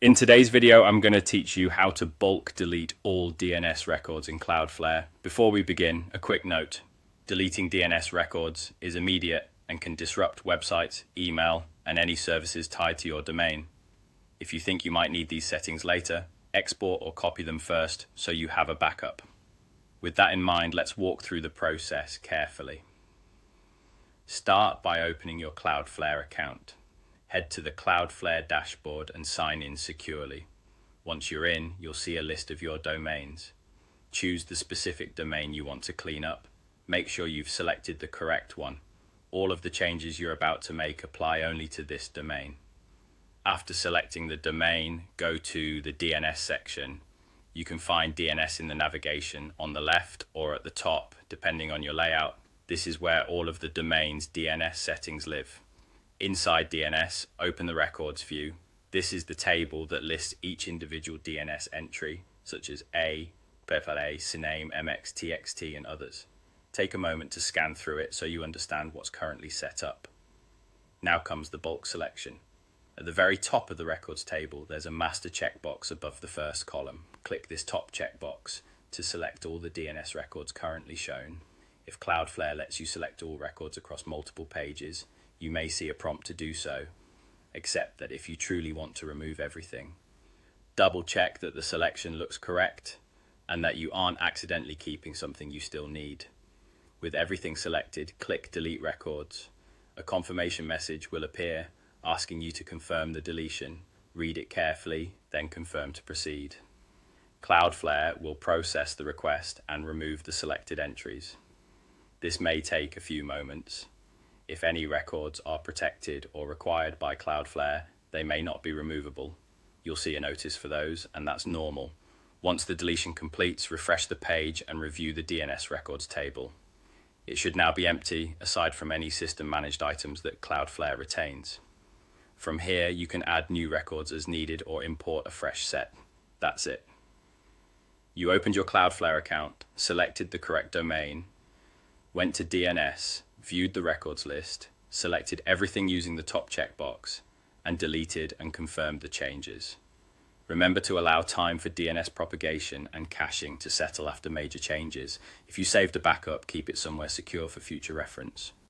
In today's video, I'm going to teach you how to bulk delete all DNS records in Cloudflare. Before we begin, a quick note. Deleting DNS records is immediate and can disrupt websites, email, and any services tied to your domain. If you think you might need these settings later, export or copy them first so you have a backup. With that in mind, let's walk through the process carefully. Start by opening your Cloudflare account. Head to the Cloudflare dashboard and sign in securely. Once you're in, you'll see a list of your domains. Choose the specific domain you want to clean up. Make sure you've selected the correct one. All of the changes you're about to make apply only to this domain. After selecting the domain, go to the DNS section. You can find DNS in the navigation on the left or at the top, depending on your layout. This is where all of the domain's DNS settings live. Inside DNS, open the records view. This is the table that lists each individual DNS entry, such as A, PFLA, CNAME, MX, TXT, and others. Take a moment to scan through it so you understand what's currently set up. Now comes the bulk selection. At the very top of the records table, there's a master checkbox above the first column. Click this top checkbox to select all the DNS records currently shown. If Cloudflare lets you select all records across multiple pages, you may see a prompt to do so, except that if you truly want to remove everything, double check that the selection looks correct and that you aren't accidentally keeping something you still need. With everything selected, click Delete Records. A confirmation message will appear asking you to confirm the deletion. Read it carefully, then confirm to proceed. Cloudflare will process the request and remove the selected entries. This may take a few moments. If any records are protected or required by Cloudflare, they may not be removable. You'll see a notice for those, and that's normal. Once the deletion completes, refresh the page and review the DNS records table. It should now be empty, aside from any system-managed items that Cloudflare retains. From here, you can add new records as needed or import a fresh set. That's it. You opened your Cloudflare account, selected the correct domain, went to DNS, viewed the records list, selected everything using the top checkbox, and deleted and confirmed the changes. Remember to allow time for DNS propagation and caching to settle after major changes. If you saved a backup, keep it somewhere secure for future reference.